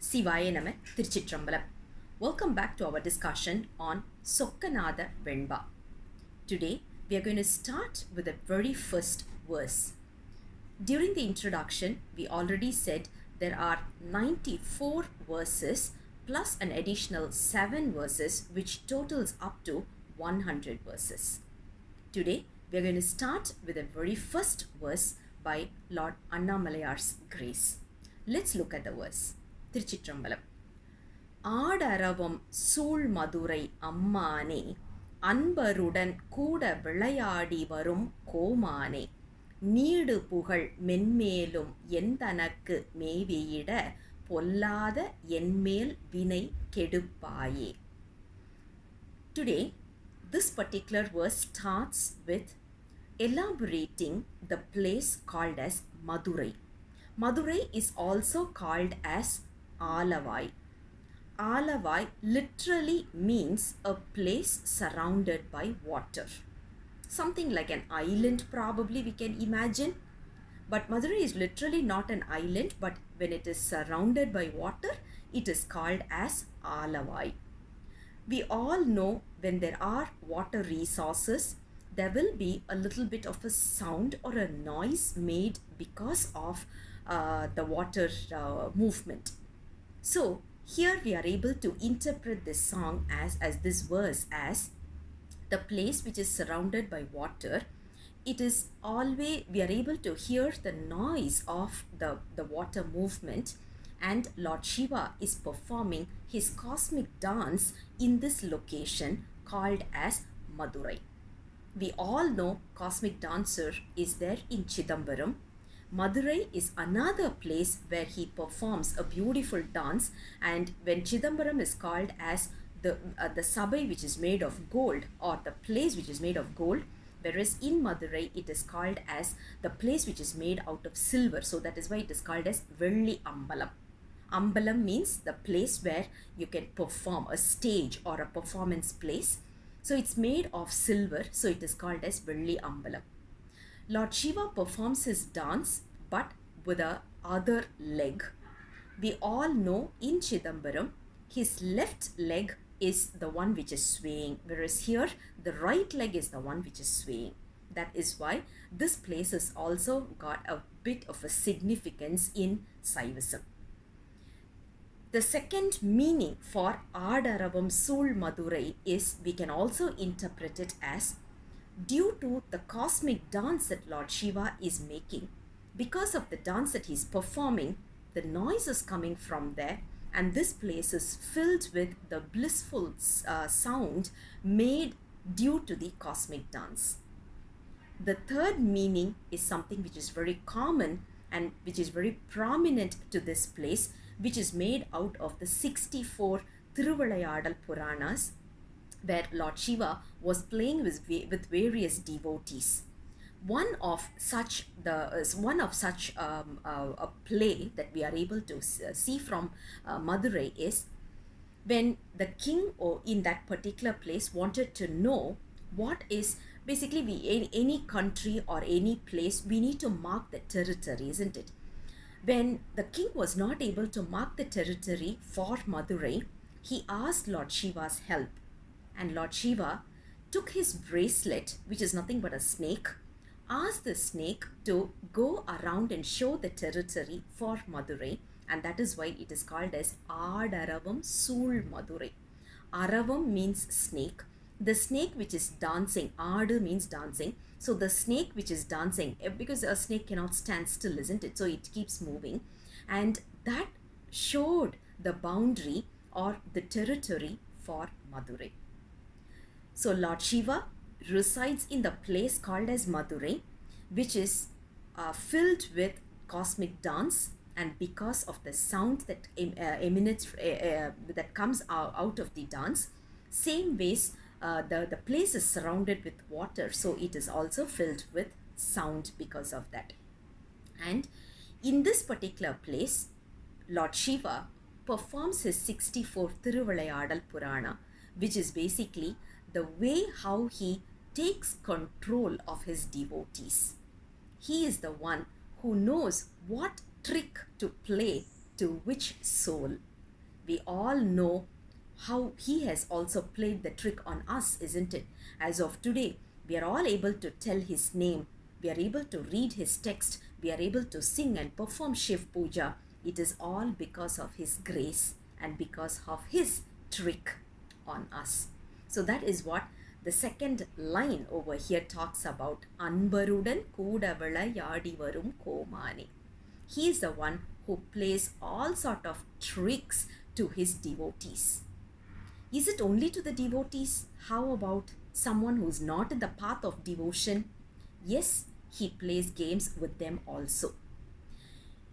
Sivaya Nama Tiruchitrambalam. Welcome back to our discussion on Sokkanatha Venba. Today we are going to start with the very first verse. During the introduction, we already said there are 94 verses plus an additional 7 verses, which totals up to 100 verses. Today we are going to start with the very first verse by Lord Annamalayar's Grace. Let's look at the verse. Tiruchitrambalam. ஆடரவம் சூழ்மதுரை அம்மானே அன்பருடன் கூட விளையாடி வரும் கோமானே need புகழ் மென்மேலும் எந்தனக்கு மேவியிட பொல்லாத என்மேல் வினை கெடுப்பாயே. Today, this particular verse starts with elaborating the place called as Madurai. Madurai is also called as Alavai. Alavai literally means a place surrounded by water. Something like an island, probably we can imagine. But Madurai is literally not an island, but when it is surrounded by water, it is called as Alavai. We all know when there are water resources, there will be a little bit of a sound or a noise made because of the water movement. So here we are able to interpret this song as this verse as the place which is surrounded by water. It is always, we are able to hear the noise of the water movement, and Lord Siva is performing his cosmic dance in this location called as Madurai. We all know cosmic dancer is there in Chidambaram. Madurai is another place where he performs a beautiful dance, and when Chidambaram is called as the sabai which is made of gold, or the place which is made of gold, whereas in Madurai it is called as the place which is made out of silver. So that is why it is called as Velli Ambalam. Ambalam means the place where you can perform, a stage or a performance place. So it's made of silver, so it is called as Velli Ambalam. Lord Siva performs his dance but with a other leg. We all know in Chidambaram, his left leg is the one which is swaying, whereas here the right leg is the one which is swaying. That is why this place has also got a bit of a significance in Saivism. The second meaning for Aadaravam sool Madurai is, we can also interpret it as, due to the cosmic dance that Lord Siva is making, because of the dance that he's performing, the noise is coming from there, and this place is filled with the blissful sound made due to the cosmic dance. The third meaning is something which is very common and which is very prominent to this place, which is made out of the 64 Thiruvilayadal Puranas, where Lord Siva was playing with various devotees. One of such a play that we are able to see from Madurai is when the king or in that particular place wanted to know what is basically, any country or any place, we need to mark the territory, isn't it? When the king was not able to mark the territory for Madurai, he asked Lord Siva's help. And Lord Siva took his bracelet, which is nothing but a snake, asked the snake to go around and show the territory for Madurai, and that is why it is called as Aadaravam sool Madurai. Aravam means snake. The snake which is dancing, Aadu means dancing. So the snake which is dancing, because a snake cannot stand still, isn't it? So it keeps moving, and that showed the boundary or the territory for Madurai. So Lord Siva resides in the place called as Madurai, which is filled with cosmic dance, and because of the sound that emanates, that comes out of the dance, same ways the place is surrounded with water, so it is also filled with sound because of that. And in this particular place, Lord Siva performs his 64 Thiruvilayadal Purana, which is basically the way how he takes control of his devotees. He is the one who knows what trick to play to which soul. We all know how he has also played the trick on us, isn't it? As of today, we are all able to tell his name. We are able to read his text. We are able to sing and perform Shiv Puja. It is all because of his grace and because of his trick on us. So that is what the second line over here talks about. Anbarudan kooda vilayadi varum komani. He is the one who plays all sort of tricks to his devotees. Is it only to the devotees? How about someone who's not in the path of devotion? Yes, he plays games with them also.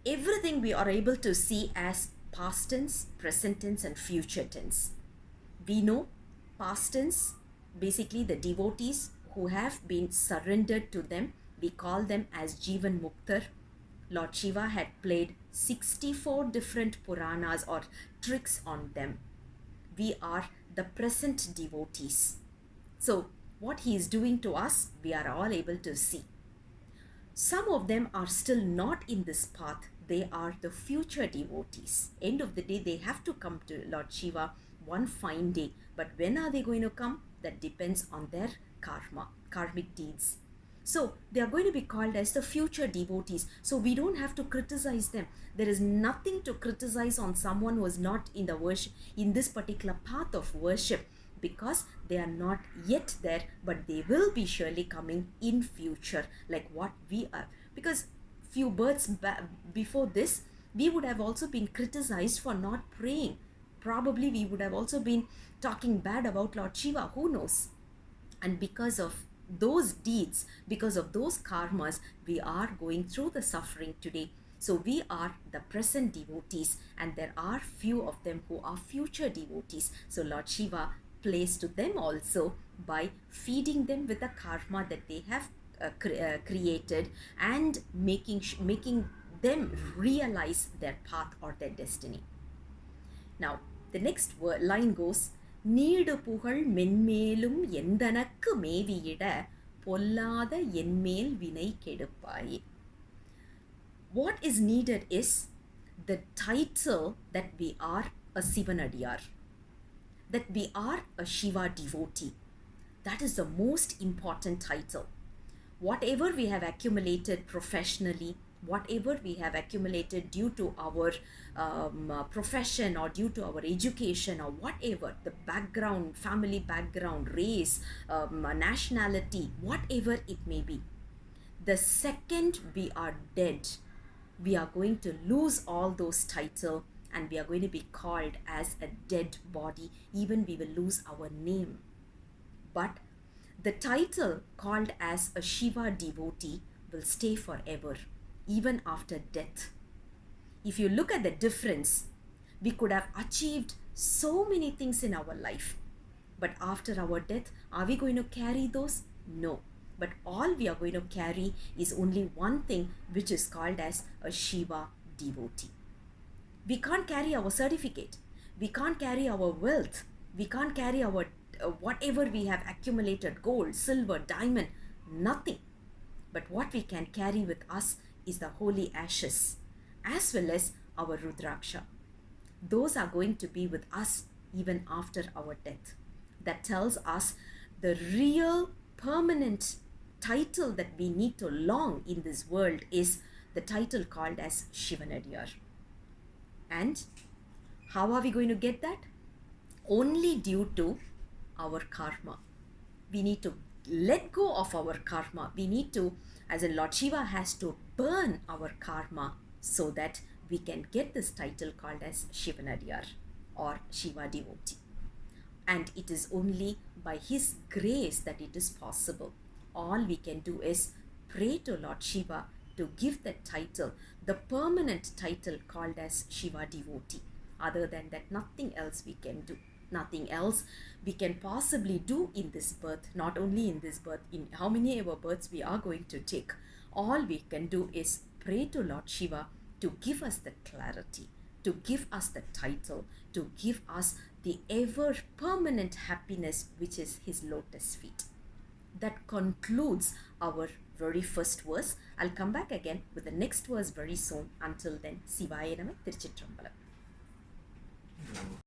Everything we are able to see as past tense, present tense, and future tense. We know past tense, basically the devotees who have been surrendered to them, we call them as Jivan Muktar. Lord Shiva had played 64 different Puranas or tricks on them. We are the present devotees. So what he is doing to us, we are all able to see. Some of them are still not in this path. They are the future devotees. End of the day, they have to come to Lord Shiva one fine day. But when are they going to come? That depends on their karma, karmic deeds. So they are going to be called as the future devotees. So we don't have to criticize them. There is nothing to criticize on someone who is not in the worship, in this particular path of worship, because they are not yet there, but they will be surely coming in future, like what we are. Because few births before this, we would have also been criticized for not praying. Probably we would have also been talking bad about Lord Shiva, who knows? And because of those deeds, because of those karmas, we are going through the suffering today. So we are the present devotees, and there are few of them who are future devotees. So Lord Shiva plays to them also by feeding them with the karma that they have created, and making them realize their path or their destiny. Now the next line goes, need புகழ் மென்மேலும் எந்தனக்கு மேவியிட பொல்லாத என்மேல் வினை கெடுப்பாயே. What is needed is the title that we are a Sivanadiyar, that we are a Shiva devotee. That is the most important title. Whatever we have accumulated professionally, whatever we have accumulated due to our profession or due to our education or whatever, the background, family background, race, nationality, whatever it may be, the second we are dead, we are going to lose all those titles and we are going to be called as a dead body. Even we will lose our name. But the title called as a Shiva devotee will stay forever, even after death. If you look at the difference, we could have achieved so many things in our life. But after our death, are we going to carry those? No. But all we are going to carry is only one thing, which is called as a Shiva devotee. We can't carry our certificate. We can't carry our wealth. We can't carry our whatever we have accumulated, gold, silver, diamond, nothing. But what we can carry with us is the holy ashes, as well as our Rudraksha. Those are going to be with us even after our death. That tells us the real permanent title that we need to long in this world is the title called as Shivanadiyar. And how are we going to get that? Only due to our karma. We need to let go of our karma. We need to, as in Lord Shiva has to burn our karma so that we can get this title called as Shivanadiyar or Shiva devotee. And it is only by his grace that it is possible. All we can do is pray to Lord Shiva to give that title, the permanent title called as Shiva devotee. Other than that, nothing else we can do. Nothing else we can possibly do in this birth, not only in this birth, in how many ever births we are going to take. All we can do is pray to Lord Shiva to give us the clarity, to give us the title, to give us the ever permanent happiness, which is his lotus feet. That concludes our very first verse. I'll come back again with the next verse very soon. Until then, Sivaya Nama, Tiruchitrambalam.